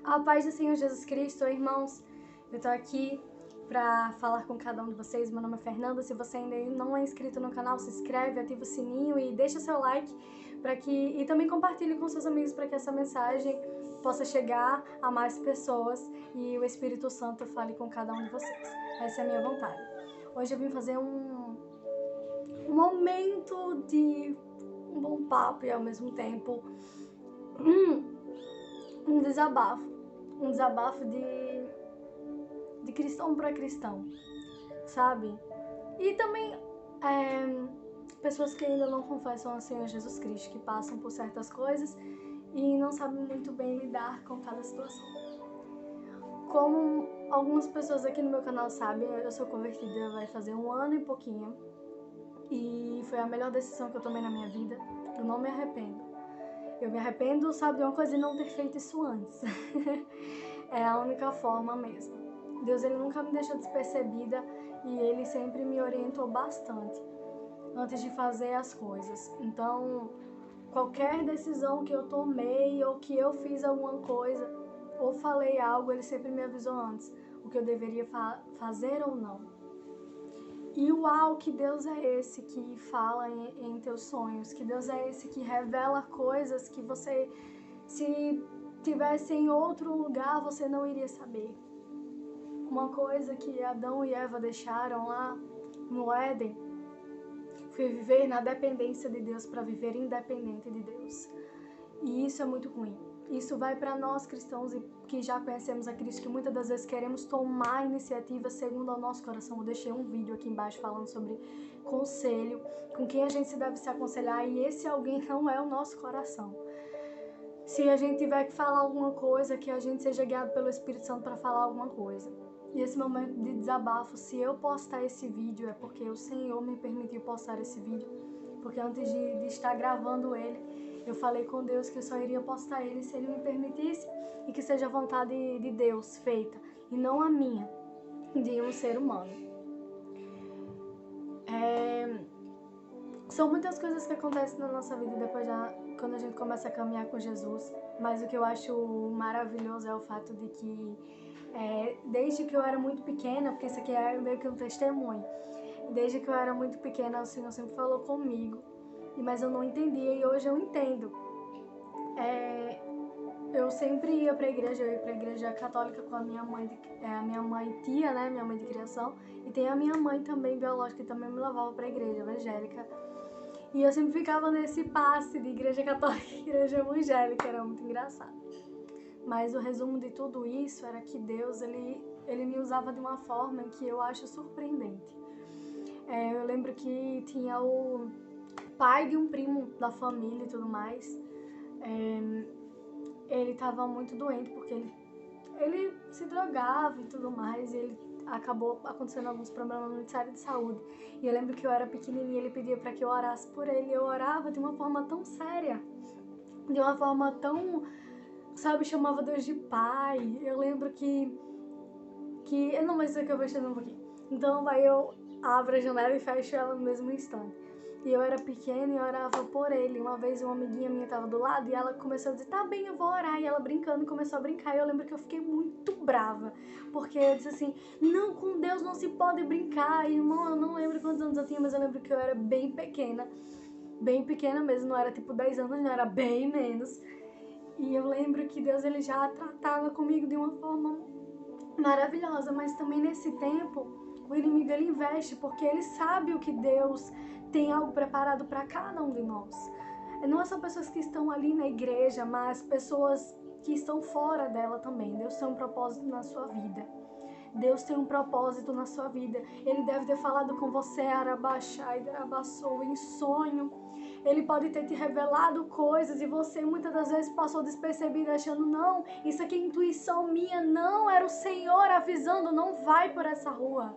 A paz do Senhor Jesus Cristo, irmãos. Eu tô aqui pra falar com cada um de vocês. Meu nome é Fernanda. Se você ainda não é inscrito no canal, se inscreve, ativa o sininho e deixa seu like e também compartilhe com seus amigos para que essa mensagem possa chegar a mais pessoas e o Espírito Santo fale com cada um de vocês. Essa é a minha vontade. Hoje eu vim fazer um momento de um bom papo e ao mesmo tempo um desabafo. Um desabafo de cristão para cristão, sabe? E também pessoas que ainda não confessam ao Senhor Jesus Cristo, que passam por certas coisas e não sabem muito bem lidar com cada situação. Como algumas pessoas aqui no meu canal sabem, eu sou convertida vai fazer 1 ano e pouquinho. E foi a melhor decisão que eu tomei na minha vida. Eu não me arrependo. Eu me arrependo, sabe, de uma coisa, de não ter feito isso antes. É a única forma mesmo. Deus, ele nunca me deixou despercebida e ele sempre me orientou bastante antes de fazer as coisas. Então, qualquer decisão que eu tomei ou que eu fiz alguma coisa ou falei algo, ele sempre me avisou antes o que eu deveria fazer ou não. E uau, que Deus é esse que fala em teus sonhos, que Deus é esse que revela coisas que você, se tivesse em outro lugar, você não iria saber. Uma coisa que Adão e Eva deixaram lá no Éden foi viver na dependência de Deus para viver independente de Deus. E isso é muito ruim. Isso vai para nós cristãos que já conhecemos a Cristo, que muitas das vezes queremos tomar iniciativa segundo ao nosso coração. Eu deixei um vídeo aqui embaixo falando sobre conselho, com quem a gente deve se aconselhar, e esse alguém não é o nosso coração. Se a gente tiver que falar alguma coisa, que a gente seja guiado pelo Espírito Santo para falar alguma coisa. E esse momento de desabafo, se eu postar esse vídeo, é porque o Senhor me permitiu postar esse vídeo. Porque antes de estar gravando ele, eu falei com Deus que eu só iria postar ele se ele me permitisse e que seja a vontade de Deus feita e não a minha, de um ser humano. São muitas coisas que acontecem na nossa vida depois quando a gente começa a caminhar com Jesus, mas o que eu acho maravilhoso é o fato de que desde que eu era muito pequena, porque isso aqui é meio que um testemunho, desde que eu era muito pequena o Senhor sempre falou comigo, mas eu não entendia e hoje eu entendo. Eu sempre ia pra igreja, eu ia pra igreja católica com a minha mãe, tia, né, minha mãe de criação, e tem a minha mãe também biológica, que também me levava pra igreja evangélica. E eu sempre ficava nesse passe de igreja católica e igreja evangélica, era muito engraçado. Mas o resumo de tudo isso era que Deus, ele me usava de uma forma que eu acho surpreendente. Eu lembro que tinha o pai de um primo da família e tudo mais. Ele estava muito doente porque ele se drogava e tudo mais, e ele acabou acontecendo alguns problemas no Ministério de Saúde. E eu lembro que eu era pequenininha, ele pedia para que eu orasse por ele, e eu orava de uma forma tão séria, de uma forma tão, sabe, chamava Deus de pai. Eu lembro que não, mas isso aqui eu vou estender um pouquinho. Então vai, eu abro a janela e fecho ela no mesmo instante. E eu era pequena e eu orava por ele. Uma vez uma amiguinha minha tava do lado e ela começou a dizer, tá bem, eu vou orar. E ela brincando começou a brincar. E eu lembro que eu fiquei muito brava, porque eu disse assim, não, com Deus não se pode brincar. E, irmão, eu não lembro quantos anos eu tinha, mas eu lembro que eu era bem pequena mesmo, não era tipo 10 anos, não, era bem menos. E eu lembro que Deus, ele já tratava comigo de uma forma maravilhosa, mas também nesse tempo o inimigo, ele investe, porque ele sabe o que Deus tem algo preparado para cada um de nós. Não são pessoas que estão ali na igreja, mas pessoas que estão fora dela também. Deus tem um propósito na sua vida. Deus tem um propósito na sua vida. Ele deve ter falado com você, Arabaxai, Arabaçou, em sonho. Ele pode ter te revelado coisas e você muitas das vezes passou despercebido achando, não, isso aqui é intuição minha. Não, era o Senhor avisando, não vai por essa rua.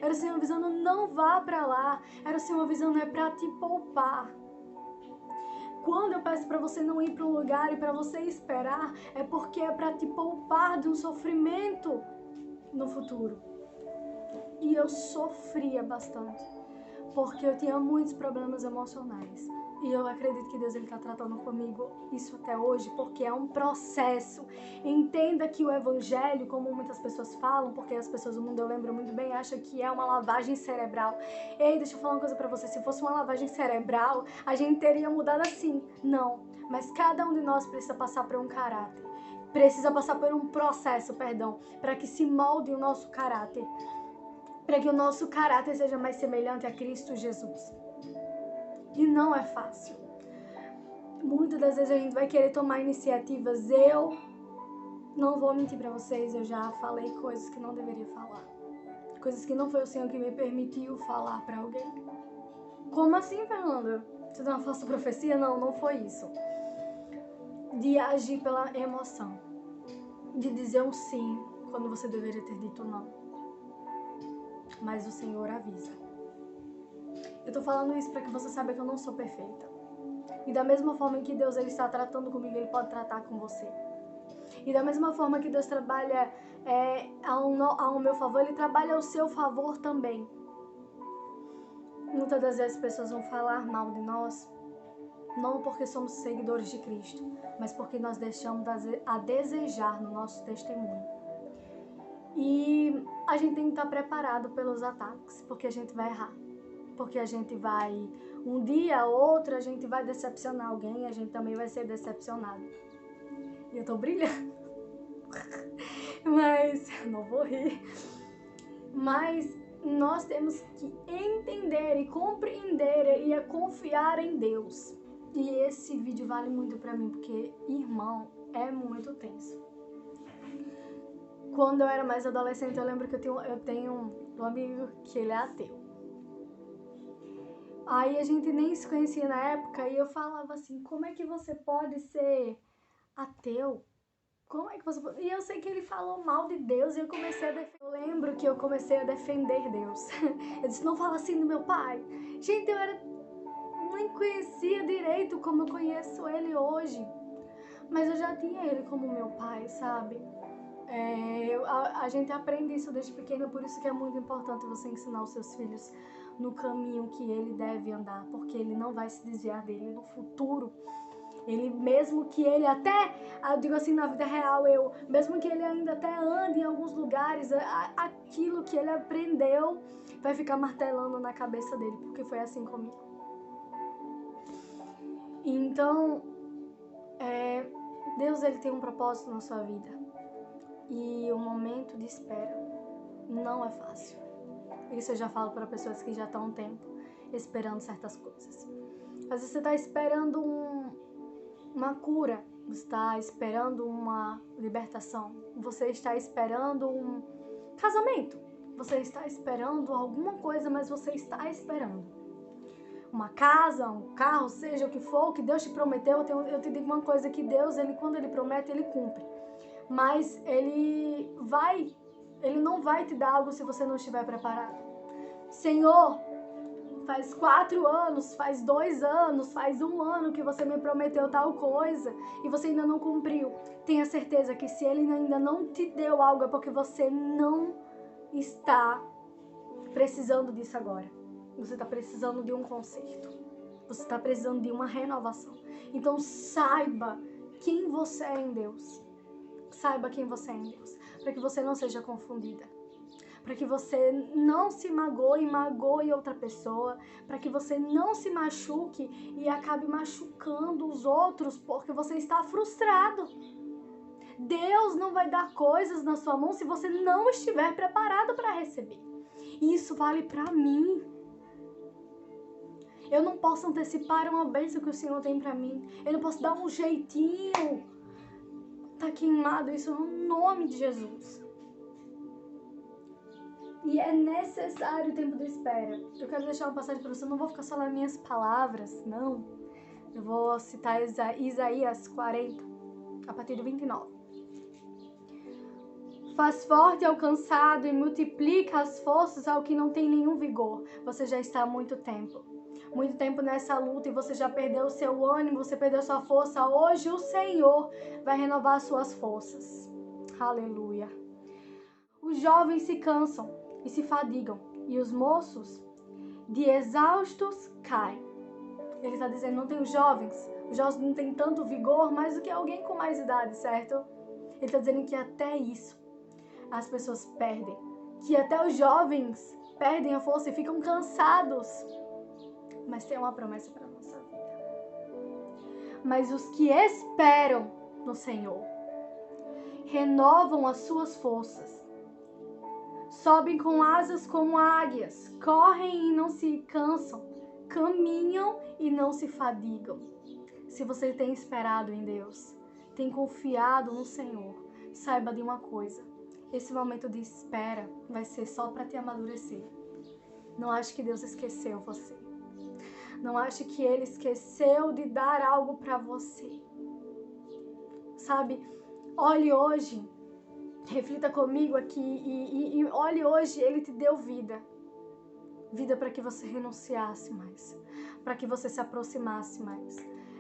Era o Senhor avisando, não vá pra lá. Era o Senhor avisando, é pra te poupar. Quando eu peço para você não ir para um lugar e para você esperar, é porque é para te poupar de um sofrimento no futuro. E eu sofria bastante, porque eu tinha muitos problemas emocionais. E eu acredito que Deus está tratando comigo isso até hoje, porque é um processo. Entenda que o evangelho, como muitas pessoas falam, porque as pessoas do mundo, eu lembro muito bem, acham que é uma lavagem cerebral. Ei, deixa eu falar uma coisa pra você. Se fosse uma lavagem cerebral, a gente teria mudado assim. Não. Mas cada um de nós precisa passar por um caráter. Precisa passar por um processo, para que se molde o nosso caráter. Para que o nosso caráter seja mais semelhante a Cristo Jesus. E não é fácil. Muitas das vezes a gente vai querer tomar iniciativas. Eu não vou mentir pra vocês, eu já falei coisas que não deveria falar. Coisas que não foi o Senhor que me permitiu falar pra alguém. Como assim, Fernanda? Você deu uma falsa profecia? Não, não foi isso. De agir pela emoção. De dizer um sim quando você deveria ter dito não. Mas o Senhor avisa. Eu tô falando isso para que você saiba que eu não sou perfeita. E da mesma forma que Deus ele está tratando comigo, Ele pode tratar com você. E da mesma forma que Deus trabalha ao meu favor, Ele trabalha ao seu favor também. Muitas das vezes as pessoas vão falar mal de nós, não porque somos seguidores de Cristo, mas porque nós deixamos a desejar no nosso testemunho. E a gente tem que estar preparado pelos ataques, porque a gente vai errar. Porque a gente vai, um dia ou outro, a gente vai decepcionar alguém e a gente também vai ser decepcionado. E eu tô brilhando. Mas, não vou rir. Mas nós temos que entender e compreender e confiar em Deus. E esse vídeo vale muito pra mim, porque, irmão, é muito tenso. Quando eu era mais adolescente, eu lembro que eu tenho um amigo que ele é ateu. Aí a gente nem se conhecia na época e eu falava assim, como é que você pode ser ateu? Como é que você pode... E eu sei que ele falou mal de Deus e eu comecei a defender. Eu lembro que eu comecei a defender Deus. Eu disse, não fala assim do meu pai. Gente, nem conhecia direito como eu conheço ele hoje. Mas eu já tinha ele como meu pai, sabe? A gente aprende isso desde pequeno, por isso que é muito importante você ensinar os seus filhos no caminho que ele deve andar, porque ele não vai se desviar dele no futuro. Ele, mesmo que ele até, eu digo assim, na vida real, mesmo que ele ainda até ande em alguns lugares, aquilo que ele aprendeu vai ficar martelando na cabeça dele, porque foi assim comigo. Então, Deus ele tem um propósito na sua vida. E o momento de espera não é fácil. Isso eu já falo para pessoas que já estão há um tempo esperando certas coisas. Às vezes você está esperando uma cura, você está esperando uma libertação, você está esperando um casamento, você está esperando alguma coisa, mas você está esperando. Uma casa, um carro, seja o que for, o que Deus te prometeu, eu te digo uma coisa, que Deus, quando Ele promete, Ele cumpre. Mas Ele não vai te dar algo se você não estiver preparado. Senhor, faz 4 anos, faz 2 anos, faz 1 ano que você me prometeu tal coisa e você ainda não cumpriu. Tenha certeza que se Ele ainda não te deu algo é porque você não está precisando disso agora. Você está precisando de um conserto. Você está precisando de uma renovação. Então saiba quem você é em Deus. Saiba quem você é em Deus, para que você não seja confundida, para que você não se magoe outra pessoa, para que você não se machuque e acabe machucando os outros porque você está frustrado. Deus não vai dar coisas na sua mão se você não estiver preparado para receber. E isso vale para mim. Eu não posso antecipar uma bênção que o Senhor tem para mim. Eu não posso dar um jeitinho. Tá queimado isso no nome de Jesus. E é necessário o tempo de espera. Eu quero deixar uma passagem para você. Eu não vou ficar só nas minhas palavras, não. Eu vou citar Isaías 40, a partir do 29. Faz forte ao cansado e multiplica as forças ao que não tem nenhum vigor. Você já está há muito tempo nessa luta e você já perdeu o seu ânimo, você perdeu sua força. Hoje o Senhor vai renovar suas forças. Aleluia. Os jovens se cansam e se fadigam, e os moços de exaustos caem. Ele está dizendo, não tem os jovens não têm tanto vigor mais do que alguém com mais idade, certo? Ele está dizendo que até isso as pessoas perdem, que até os jovens perdem a força e ficam cansados. Mas tem uma promessa para a nossa vida. Mas os que esperam no Senhor renovam as suas forças, sobem com asas como águias, correm e não se cansam, caminham e não se fadigam. Se você tem esperado em Deus, tem confiado no Senhor, saiba de uma coisa: esse momento de espera vai ser só para te amadurecer. Não ache que Deus esqueceu você. Não ache que Ele esqueceu de dar algo para você. Sabe, olhe hoje, reflita comigo aqui e olhe hoje, Ele te deu vida. Vida para que você renunciasse mais, para que você se aproximasse mais.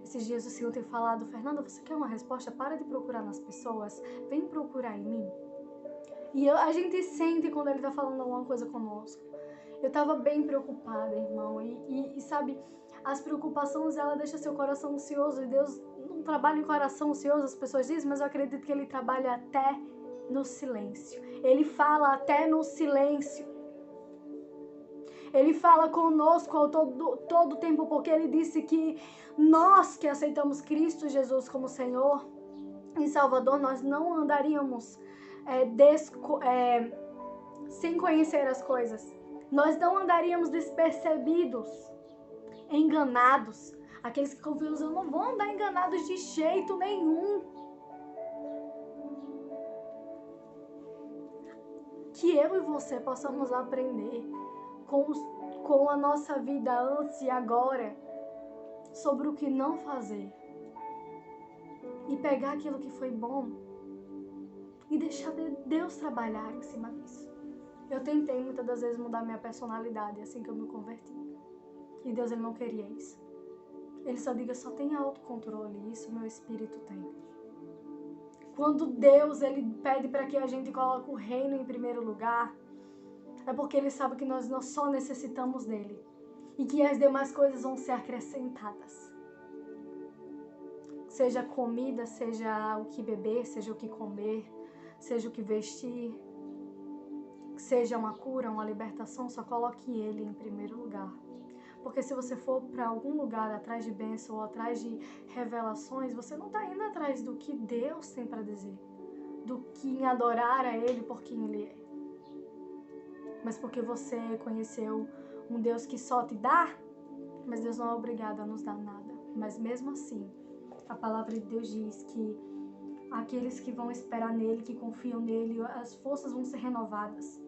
Esses dias o Senhor tem falado, Fernanda, você quer uma resposta? Para de procurar nas pessoas, vem procurar em mim. E a gente sente quando Ele está falando alguma coisa conosco. Eu estava bem preocupada, irmão, e sabe, as preocupações, ela deixa seu coração ansioso, e Deus não trabalha em coração ansioso, as pessoas dizem, mas eu acredito que Ele trabalha até no silêncio. Ele fala até no silêncio. Ele fala conosco todo o tempo, porque Ele disse que nós que aceitamos Cristo Jesus como Senhor e Salvador, nós não andaríamos sem conhecer as coisas. Nós não andaríamos despercebidos, enganados. Aqueles que confiam em Deus não vão andar enganados de jeito nenhum. Que eu e você possamos aprender com a nossa vida antes e agora sobre o que não fazer. E pegar aquilo que foi bom e deixar Deus trabalhar em cima disso. Eu tentei muitas das vezes mudar minha personalidade assim que eu me converti. E Deus, Ele não queria isso. Ele só diga, só tenha autocontrole. Isso meu espírito tem. Quando Deus, Ele pede para que a gente coloque o reino em primeiro lugar, é porque Ele sabe que nós só necessitamos dEle. E que as demais coisas vão ser acrescentadas. Seja comida, seja o que beber, seja o que comer, seja o que vestir, seja uma cura, uma libertação, só coloque Ele em primeiro lugar. Porque se você for para algum lugar atrás de bênção ou atrás de revelações, você não está indo atrás do que Deus tem para dizer, do que em adorar a Ele por quem Ele é. Mas porque você conheceu um Deus que só te dá, mas Deus não é obrigado a nos dar nada. Mas mesmo assim, a palavra de Deus diz que aqueles que vão esperar nele, que confiam nele, as forças vão ser renovadas.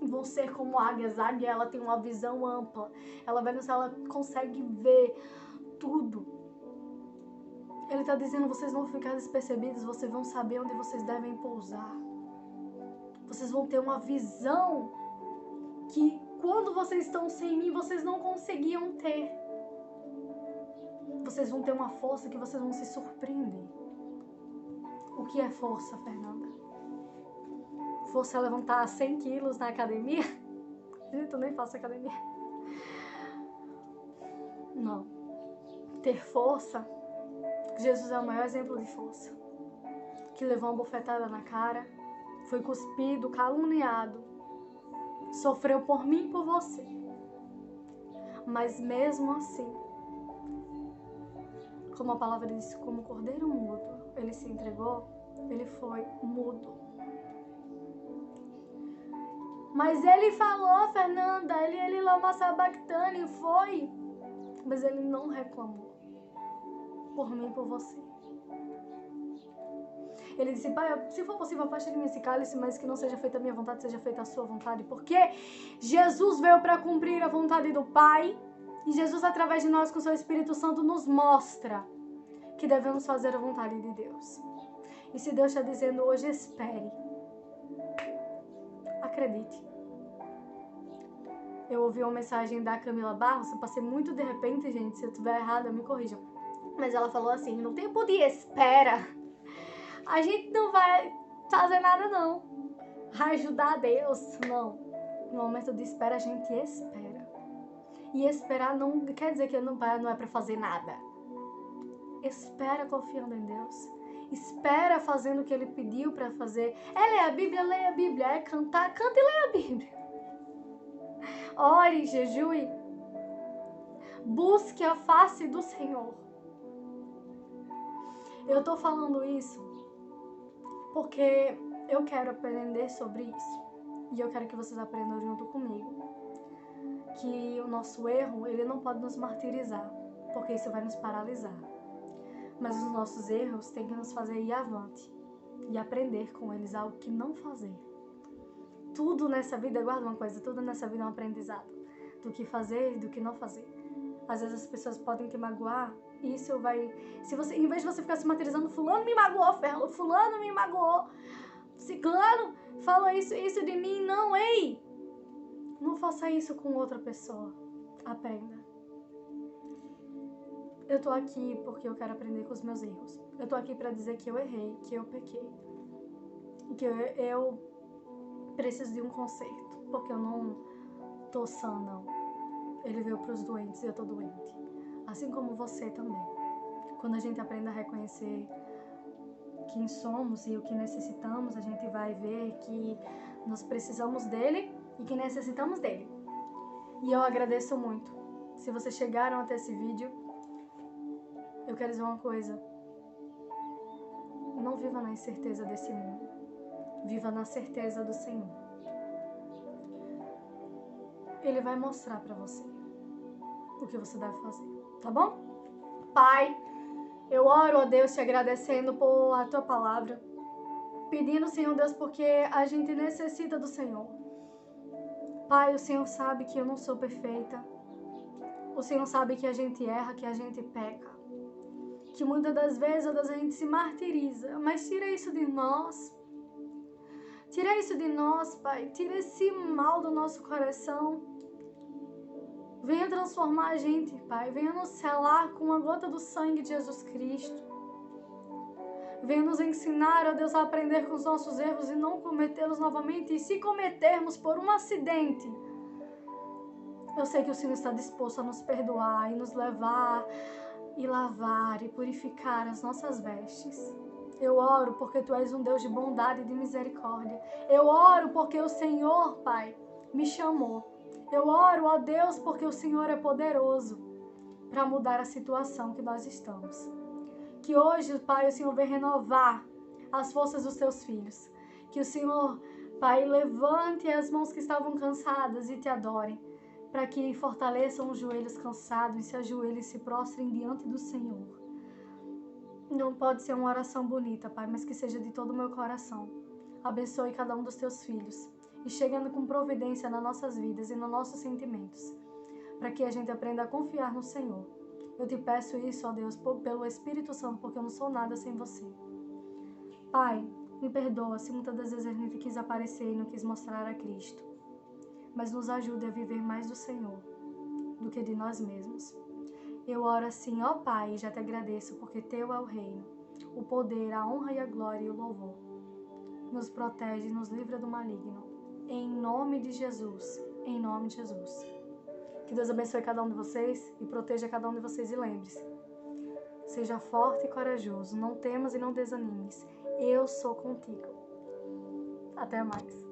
Vão ser como águias. A águia, ela tem uma visão ampla. Ela consegue ver tudo. Ele está dizendo, vocês vão ficar despercebidos, vocês vão saber onde vocês devem pousar. Vocês vão ter uma visão que quando vocês estão sem mim, vocês não conseguiam ter. Vocês vão ter uma força que vocês vão se surpreender. O que é força, Fernanda? Força é levantar 100 quilos na academia? Gente, eu nem faço academia. Não. Ter força, Jesus é o maior exemplo de força. Que levou uma bofetada na cara, foi cuspido, caluniado, sofreu por mim e por você. Mas mesmo assim, como a palavra diz, como cordeiro mudo, ele se entregou, ele foi mudo. Mas ele falou, Fernanda, ele lama sabactane, foi. Mas ele não reclamou. Por mim e por você. Ele disse, pai, se for possível, afasta de mim esse cálice, mas que não seja feita a minha vontade, seja feita a sua vontade. Porque Jesus veio para cumprir a vontade do Pai. E Jesus, através de nós, com o seu Espírito Santo, nos mostra que devemos fazer a vontade de Deus. E se Deus está dizendo hoje, espere. Acredite. Eu ouvi uma mensagem da Camila Barros, eu passei muito de repente, gente, se eu estiver errada, me corrijam. Mas ela falou assim, no tempo de espera, a gente não vai fazer nada não. Vai ajudar a Deus, não. No momento de espera, a gente espera. E esperar não quer dizer que não é para fazer nada. Espera confiando em Deus. Espera fazendo o que Ele pediu para fazer. É ler a Bíblia, leia a Bíblia. É cantar, canta e leia a Bíblia. Ore, jejue. Busque a face do Senhor. Eu tô falando isso porque eu quero aprender sobre isso. E eu quero que vocês aprendam junto comigo. Que o nosso erro, ele não pode nos martirizar, porque isso vai nos paralisar. Mas os nossos erros têm que nos fazer ir avante e aprender com eles algo que não fazer. Tudo nessa vida, guarda uma coisa, tudo nessa vida é um aprendizado. Do que fazer e do que não fazer. Às vezes as pessoas podem te magoar e isso vai... Se você, em vez de você ficar se martirizando, fulano me magoou, fulano me magoou, ciclano falou isso de mim, não, ei! Não faça isso com outra pessoa. Aprenda. Eu tô aqui porque eu quero aprender com os meus erros. Eu tô aqui pra dizer que eu errei, que eu pequei. Que eu preciso de um conserto. Porque eu não tô sã, não. Ele veio pros doentes e eu tô doente. Assim como você também. Quando a gente aprende a reconhecer quem somos e o que necessitamos, a gente vai ver que nós precisamos dele e que necessitamos dele. E eu agradeço muito. Se vocês chegaram até esse vídeo, eu quero dizer uma coisa. Não viva na incerteza desse mundo. Viva na certeza do Senhor. Ele vai mostrar pra você o que você deve fazer. Tá bom? Pai, eu oro a Deus te agradecendo por a tua palavra. Pedindo, Senhor Deus, porque a gente necessita do Senhor. Pai, o Senhor sabe que eu não sou perfeita. O Senhor sabe que a gente erra, que a gente peca. Que muitas das vezes a gente se martiriza. Mas tira isso de nós. Tira isso de nós, Pai. Tira esse mal do nosso coração. Venha transformar a gente, Pai. Venha nos selar com uma gota do sangue de Jesus Cristo. Venha nos ensinar, ó Deus, a aprender com os nossos erros e não cometê-los novamente. E se cometermos por um acidente, eu sei que o Senhor está disposto a nos perdoar e nos levar e lavar e purificar as nossas vestes. Eu oro porque Tu és um Deus de bondade e de misericórdia. Eu oro porque o Senhor, Pai, me chamou. Eu oro, ó Deus, porque o Senhor é poderoso para mudar a situação que nós estamos. Que hoje, Pai, o Senhor venha renovar as forças dos Teus filhos. Que o Senhor, Pai, levante as mãos que estavam cansadas e Te adorem. Para que fortaleçam os joelhos cansados e se ajoelhem e se prostrem diante do Senhor. Não pode ser uma oração bonita, Pai, mas que seja de todo o meu coração. Abençoe cada um dos Teus filhos. E chegando com providência nas nossas vidas e nos nossos sentimentos. Para que a gente aprenda a confiar no Senhor. Eu Te peço isso, ó Deus, pelo Espírito Santo, porque eu não sou nada sem Você. Pai, me perdoa se muitas das vezes a gente quis aparecer e não quis mostrar a Cristo. Mas nos ajude a viver mais do Senhor do que de nós mesmos. Eu oro assim, ó Pai, e já Te agradeço, porque Teu é o reino, o poder, a honra e a glória e o louvor. Nos protege e nos livra do maligno. Em nome de Jesus. Em nome de Jesus. Que Deus abençoe cada um de vocês e proteja cada um de vocês. E lembre-se, seja forte e corajoso. Não temas e não desanimes. Eu sou contigo. Até mais.